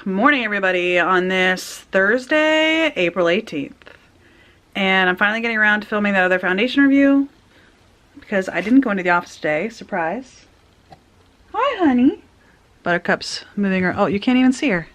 morning everybody on this Thursday, April 18th. And I'm finally getting around to filming that other foundation review because I didn't go into the office today. Surprise. Hi, honey. Buttercup's moving her. Oh, you can't even see her.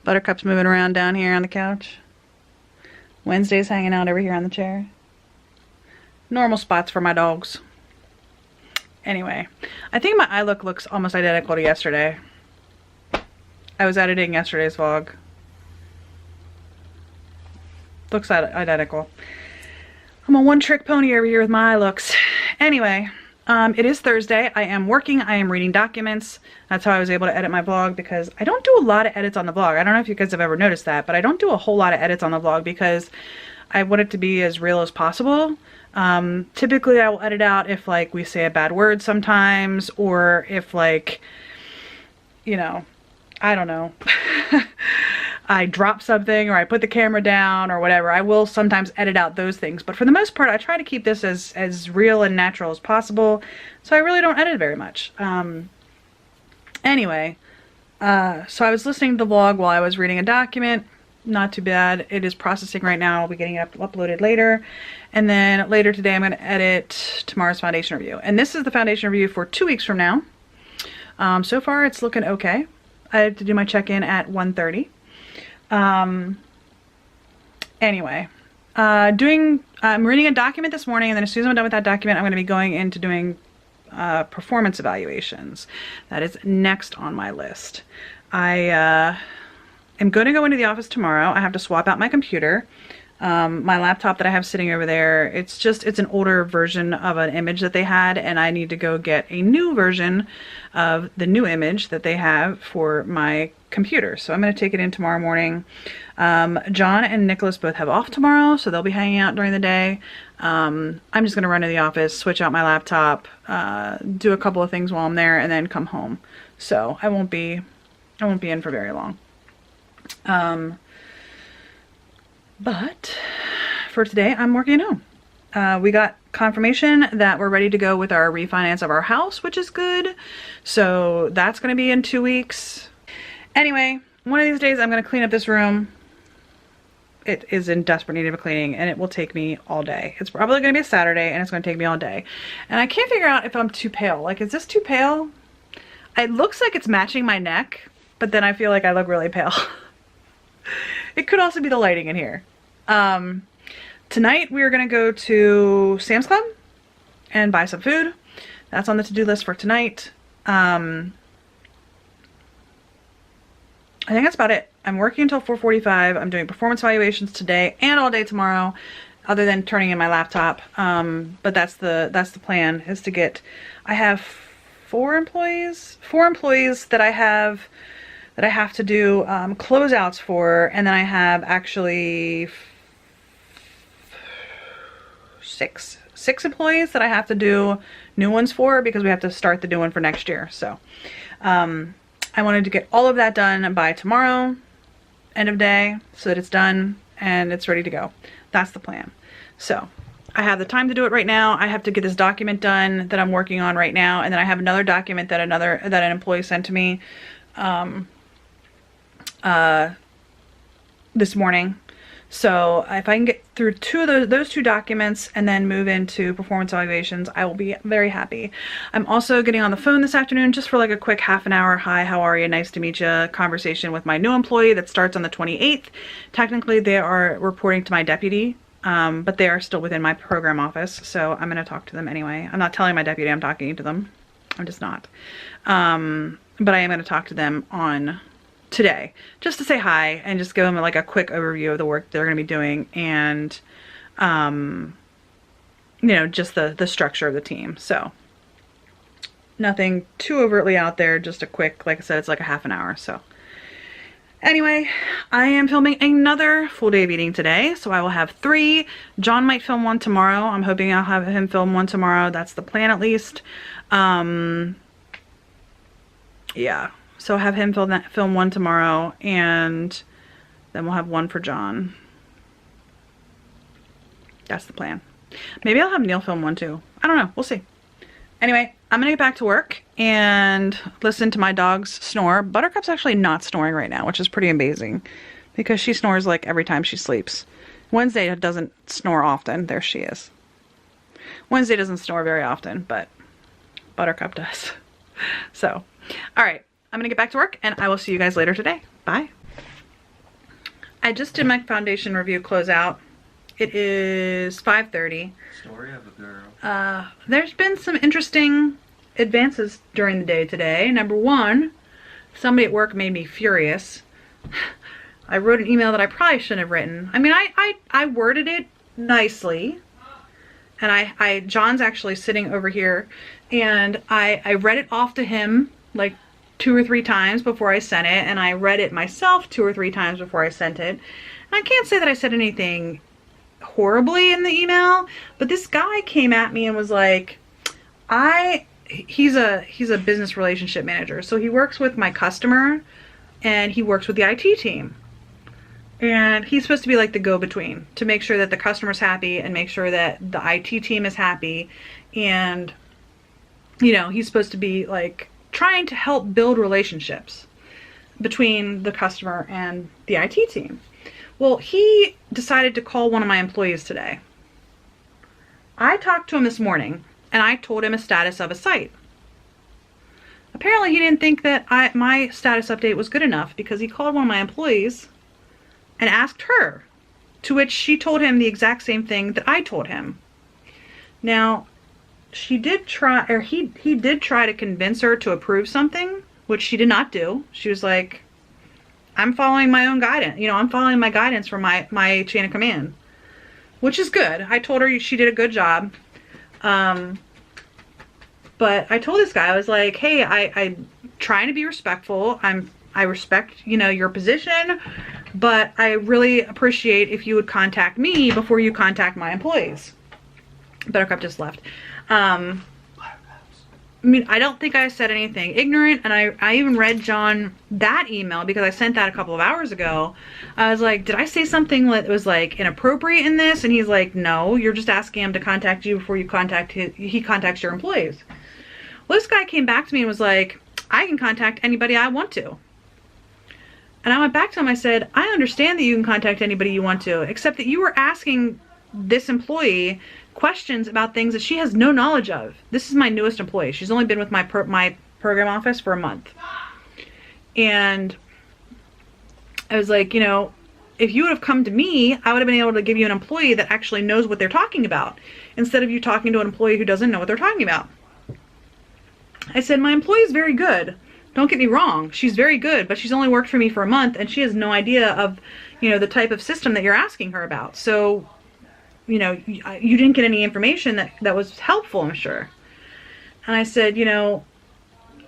Buttercup's moving around down here on the couch. Wednesday's hanging out over here on the chair. Normal spots for my dogs. Anyway, I think my eye look looks almost identical to yesterday. I was editing yesterday's vlog. Looks identical. I'm a one-trick pony over here with my eye looks. Anyway, it is Thursday. I am working. I am reading documents. That's how I was able to edit my vlog because I don't do a lot of edits on the vlog. I don't know if you guys have ever noticed that, but I don't do a whole lot of edits on the vlog because I want it to be as real as possible. Typically I will edit out if like we say a bad word sometimes, or if like, you know, I don't know, I drop something or I put the camera down or whatever. I will sometimes edit out those things, but for the most part I try to keep this as real and natural as possible, so I really don't edit very much. Anyway, so I was listening to the vlog while I was reading a document. Not too bad. It is processing right now. I'll be getting it uploaded later. And then later today I'm going to edit tomorrow's foundation review. And this is the foundation review for 2 weeks from now. So far it's looking okay. I had to do my check-in at 1:30. Anyway, I'm reading a document this morning, and then as soon as I'm done with that document, I'm going to be going into doing performance evaluations. That is next on my list. I'm going to go into the office tomorrow. I have to swap out my computer. My laptop that I have sitting over there, it's an older version of an image that they had, and I need to go get a new version of the new image that they have for my computer. So I'm going to take it in tomorrow morning. John and Nicholas both have off tomorrow, so they'll be hanging out during the day. I'm just going to run to the office, switch out my laptop, do a couple of things while I'm there, and then come home. So I won't be in for very long. But for today, I'm working at home. We got confirmation that we're ready to go with our refinance of our house, which is good. So that's going to be in 2 weeks. Anyway, one of these days I'm going to clean up this room. It is in desperate need of a cleaning, and it will take me all day. It's probably going to be a Saturday, and it's going to take me all day. And I can't figure out if I'm too pale. Like, is this too pale? It looks like it's matching my neck, but then I feel like I look really pale. It could also be the lighting in here. Tonight we are going to go to Sam's Club and buy some food. That's on the to-do list for tonight. I think that's about it. I'm working until 4:45. I'm doing performance evaluations today and all day tomorrow, other than turning in my laptop. But that's the plan, is to get, I have four employees that I have to do closeouts for, and then I have actually six employees that I have to do new ones for, because we have to start the new one for next year. So I wanted to get all of that done by tomorrow, end of day, so that it's done and it's ready to go. That's the plan. So I have the time to do it right now. I have to get this document done that I'm working on right now, and then I have another document that an employee sent to me this morning. So if I can get through those two documents and then move into performance evaluations, I will be very happy. I'm also getting on the phone this afternoon just for like a quick half an hour, hi, how are you, nice to meet you, conversation with my new employee that starts on the 28th. Technically they are reporting to my deputy, but they are still within my program office, so I'm going to talk to them anyway. I'm not telling my deputy I'm talking to them. I'm just not. But I am going to talk to them on today, just to say hi and just give them like a quick overview of the work they're going to be doing, and you know, just the structure of the team. So nothing too overtly out there, just a quick, like I said, it's like a half an hour. So anyway, I am filming another full day of eating today, so I will have 3. John might film one tomorrow. I'm hoping I'll have him film one tomorrow. That's the plan, at least. Yeah. So I'll have him film one tomorrow, and then we'll have one for John. That's the plan. Maybe I'll have Neil film one too. I don't know. We'll see. Anyway, I'm gonna get back to work and listen to my dogs snore. Buttercup's actually not snoring right now, which is pretty amazing because she snores like every time she sleeps. Wednesday doesn't snore often. There she is. Wednesday doesn't snore very often, but Buttercup does. So, all right, I'm gonna get back to work and I will see you guys later today. Bye. I just did my foundation review closeout. It is 5:30. Story of a girl. There's been some interesting advances during the day today. Number one, somebody at work made me furious. I wrote an email that I probably shouldn't have written. I mean, I worded it nicely. And John's actually sitting over here, and I read it off to him like 2 or 3 times before I sent it, and I read it myself 2 or 3 times before I sent it. And I can't say that I said anything horribly in the email, but this guy came at me and was like, he's a business relationship manager, so he works with my customer and he works with the IT team. And he's supposed to be like the go-between to make sure that the customer's happy and make sure that the IT team is happy. And, you know, he's supposed to be like trying to help build relationships between the customer and the IT team. Well, he decided to call one of my employees today. I talked to him this morning and I told him a status of a site. Apparently he didn't think that my status update was good enough because he called one of my employees and asked her, to which she told him the exact same thing that I told him. Now, she did try, or he did try to convince her to approve something, which she did not do. She was like, I'm following my own guidance. You know, I'm following my guidance from my chain of command, which is good. I told her she did a good job. But I told this guy, I was like, hey, I'm trying to be respectful. I respect, you know, your position, but I really appreciate if you would contact me before you contact my employees. Buttercup just left. I mean, I don't think I said anything ignorant, and I even read John that email because I sent that a couple of hours ago. I was like, did I say something that was like inappropriate in this? And he's like, no, you're just asking him to contact you before you he contacts your employees. Well, this guy came back to me and was like, I can contact anybody I want to. And I went back to him, I said, I understand that you can contact anybody you want to, except that you were asking this employee questions about things that she has no knowledge of. This is my newest employee. She's only been with my program office for a month. And I was like, you know, if you would have come to me, I would have been able to give you an employee that actually knows what they're talking about, instead of you talking to an employee who doesn't know what they're talking about. I said, my employee is very good. Don't get me wrong, she's very good, but she's only worked for me for a month and she has no idea of, you know, the type of system that you're asking her about. So, you know, you didn't get any information that was helpful, I'm sure. And I said, you know,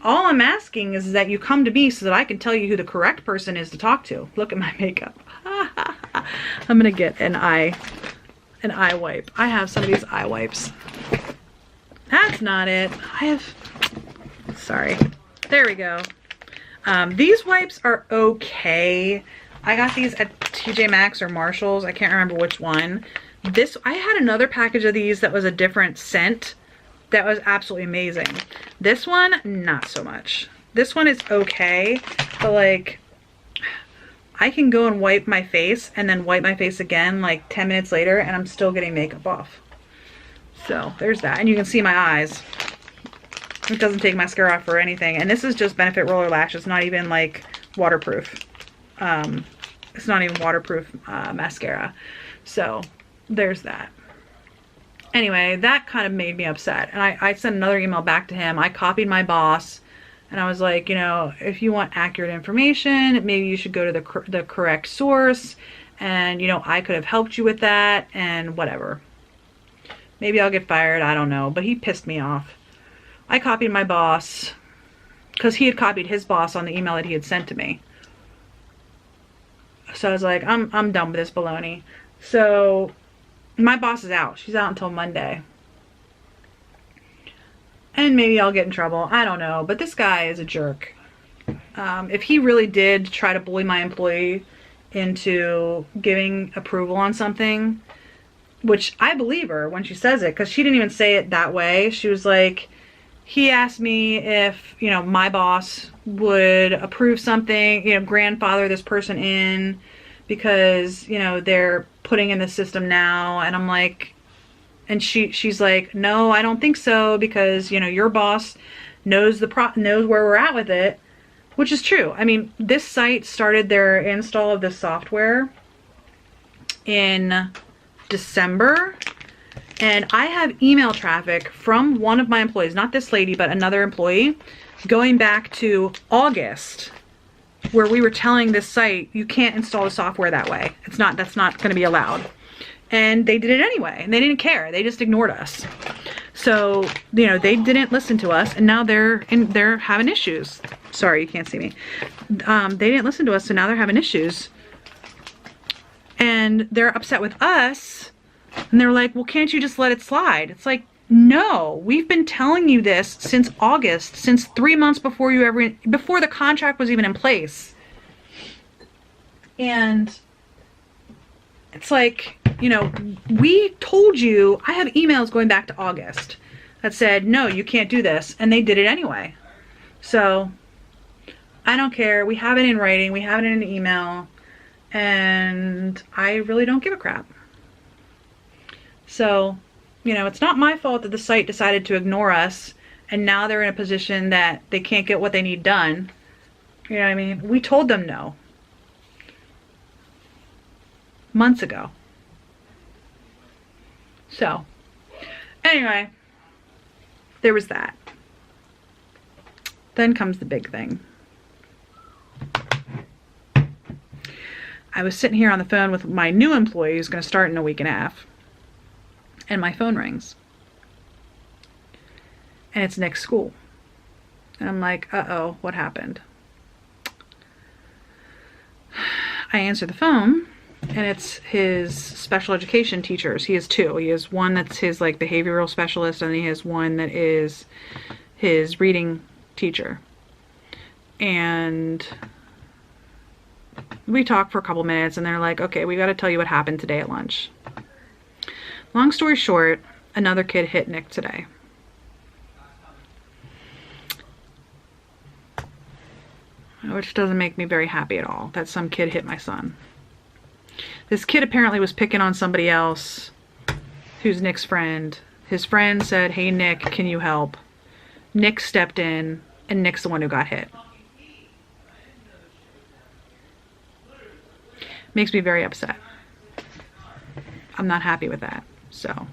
all I'm asking is that you come to me so that I can tell you who the correct person is to talk to. Look at my makeup. I'm gonna get an eye wipe. I have some of these eye wipes. That's not it. Sorry. There we go. These wipes are okay. I got these at TJ Maxx or Marshall's. I can't remember which one. I had another package of these that was a different scent that was absolutely amazing. This one, not so much. This one is okay, but like, I can go and wipe my face and then wipe my face again like 10 minutes later and I'm still getting makeup off. So there's that. And you can see my eyes. It doesn't take mascara off or anything. And this is just Benefit Roller Lash. It's not even like waterproof. It's not even waterproof mascara. So there's that. Anyway, that kind of made me upset. And I sent another email back to him. I copied my boss. And I was like, you know, if you want accurate information, maybe you should go to the correct source. And, you know, I could have helped you with that and whatever. Maybe I'll get fired. I don't know. But he pissed me off. I copied my boss because he had copied his boss on the email that he had sent to me. So I was like, I'm done with this baloney. So my boss is out. She's out until Monday. And maybe I'll get in trouble. I don't know. But this guy is a jerk. If he really did try to bully my employee into giving approval on something, which I believe her when she says it, because she didn't even say it that way. She was like, he asked me if, you know, my boss would approve something, you know, grandfather this person in because, you know, they're putting in the system now. And I'm like, and she's like, no, I don't think so, because, you know, your boss knows knows where we're at with it, which is true. I mean, this site started their install of the software in December, and I have email traffic from one of my employees, not this lady, but another employee, going back to August, where we were telling this site, you can't install the software that way. That's not going to be allowed. And they did it anyway, and they didn't care. They just ignored us. So, you know, they didn't listen to us, and now they're having issues. Sorry, you can't see me. They didn't listen to us, so now they're having issues. And they're upset with us, and they're like, well, can't you just let it slide? It's like, no, we've been telling you this since August, since 3 months before before the contract was even in place. And it's like, you know, we told you, I have emails going back to August that said, no, you can't do this. And they did it anyway. So I don't care. We have it in writing. We have it in an email. And I really don't give a crap. So, you know, it's not my fault that the site decided to ignore us. And now they're in a position that they can't get what they need done. You know what I mean? We told them no. Months ago. So, anyway, there was that. Then comes the big thing. I was sitting here on the phone with my new employee who's going to start in a week and a half. And my phone rings. And it's Nick's school. And I'm like, uh-oh, what happened? I answer the phone. And it's his special education teachers. He has two. He has one that's his like behavioral specialist, and he has one that is his reading teacher. And we talk for a couple minutes, and they're like, okay, we got to tell you what happened today at lunch. Long story short, another kid hit Nick today. Which doesn't make me very happy at all, that some kid hit my son. This kid apparently was picking on somebody else who's Nick's friend. His friend said, hey, Nick, can you help? Nick stepped in, and Nick's the one who got hit. Makes me very upset. I'm not happy with that. So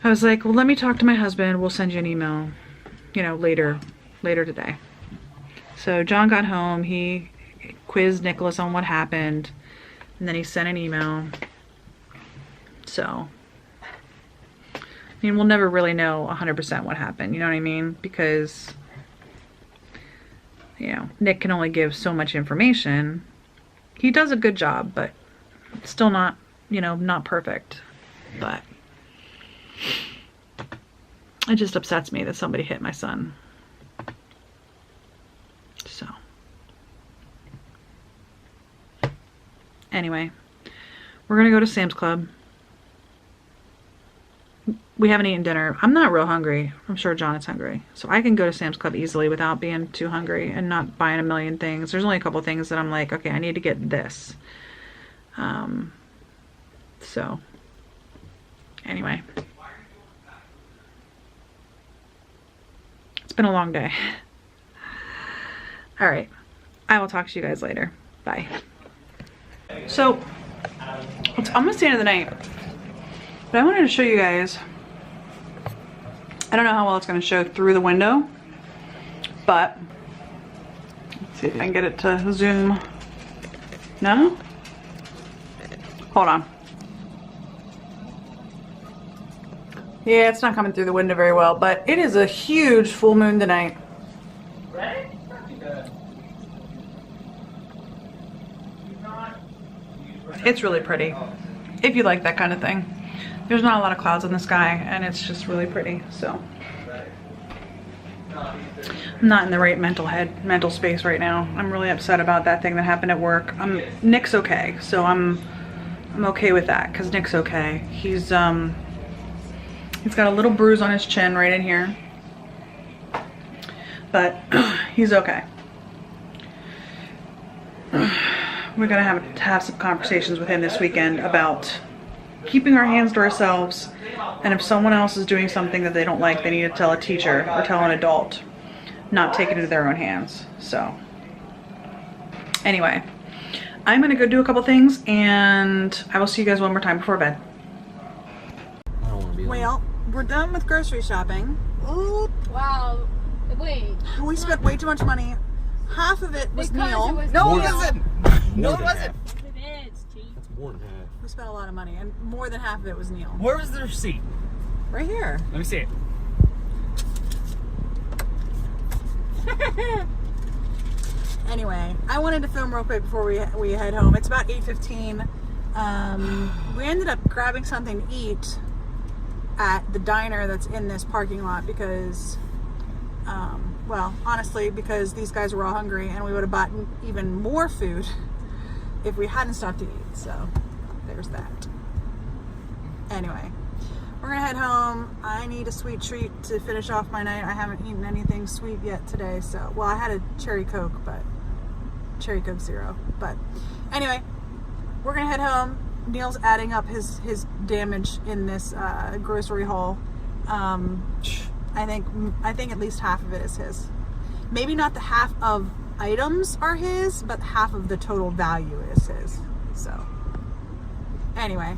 I was like, well, let me talk to my husband. We'll send you an email, you know, later today. So John got home. He quizzed Nicholas on what happened, and then he sent an email. So, I mean, we'll never really know 100% what happened, you know what I mean? Because, you know, Nick can only give so much information. He does a good job, but still not, you know, not perfect. But it just upsets me that somebody hit my son. So. Anyway, we're gonna go to Sam's Club. We haven't eaten dinner. I'm not real hungry. I'm sure John is hungry. So I can go to Sam's Club easily without being too hungry and not buying a million things. There's only a couple things that I'm like, okay, I need to get this. So, anyway. It's been a long day. All right. I will talk to you guys later. Bye. So, it's almost the end of the night, but I wanted to show you guys, I don't know how well it's going to show through the window, but let's see if I can get it to zoom. No? Hold on. Yeah, it's not coming through the window very well, but it is a huge full moon tonight. Right? Not too bad. It's really pretty, if you like that kind of thing. There's not a lot of clouds in the sky, and it's just really pretty, so. I'm not in the right mental space right now. I'm really upset about that thing that happened at work. Nick's okay, so I'm okay with that, because Nick's okay. He's He's got a little bruise on his chin right in here, but he's okay. We're gonna have some conversations with him this weekend about keeping our hands to ourselves, and if someone else is doing something that they don't like, they need to tell a teacher or tell an adult, not take it into their own hands. So anyway, I'm gonna go do a couple things, and I will see you guys one more time before bed. I don't want to be Well, we're done with grocery shopping. Ooh, Wow. Wait. we spent way too much money. Half of it was Because Neil. it was No, Neil. it wasn't. No, it wasn't. It is, Chief. That's more than half. We spent a lot of money, and more than half of it was Neil. Where was the receipt? Right here. Let me see it. Anyway, I wanted to film real quick before we head home. It's about 8:15. We ended up grabbing something to eat at the diner that's in this parking lot because, well, honestly, because these guys were all hungry and we would have bought even more food if we hadn't stopped to eat. So there's that. Anyway, we're gonna head home. I need a sweet treat to finish off my night. I haven't eaten anything sweet yet today, so, well, I had a cherry Coke, but cherry Coke Zero. But anyway, we're gonna head home. Neil's adding up his damage in this grocery haul. I think at least half of it is his. Maybe not the half of items are his, but half of the total value is his. So anyway,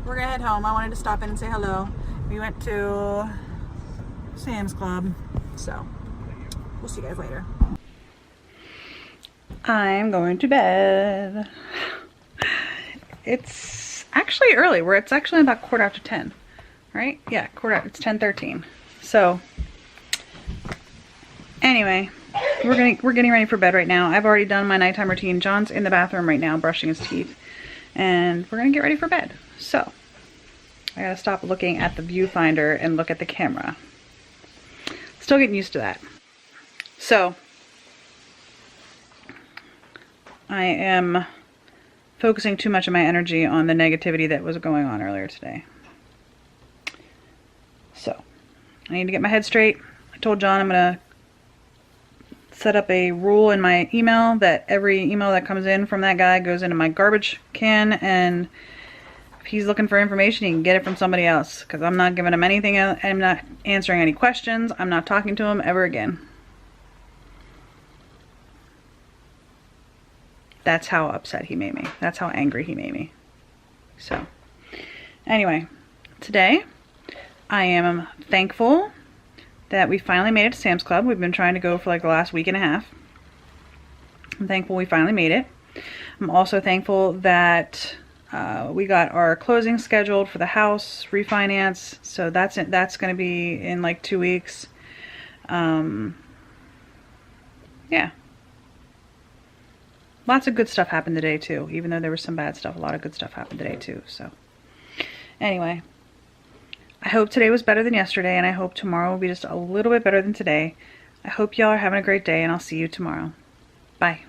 we're gonna head home. I wanted to stop in and say hello. We went to Sam's Club, so we'll see you guys later. I'm going to bed. It's actually early. It's actually about 10:15, right? Yeah, it's 10:13. So anyway, we're getting ready for bed right now. I've already done my nighttime routine. John's in the bathroom right now brushing his teeth, and we're gonna get ready for bed. So I gotta stop looking at the viewfinder and look at the camera. Still getting used to that. So I am focusing too much of my energy on the negativity that was going on earlier today. So I need to get my head straight. I told John I'm gonna set up a rule in my email that every email that comes in from that guy goes into my garbage can, and if he's looking for information, he can get it from somebody else, because I'm not giving him anything. I'm not answering any questions. I'm not talking to him ever again. That's how upset he made me. That's how angry he made me. So anyway, today I am thankful that we finally made it to Sam's Club. We've been trying to go for like the last week and a half. I'm thankful we finally made it. I'm also thankful that we got our closing scheduled for the house refinance. So that's going to be in like 2 weeks. Yeah. Lots of good stuff happened today too. Even though there was some bad stuff, a lot of good stuff happened today too. So anyway, I hope today was better than yesterday, and I hope tomorrow will be just a little bit better than today. I hope y'all are having a great day, and I'll see you tomorrow. Bye.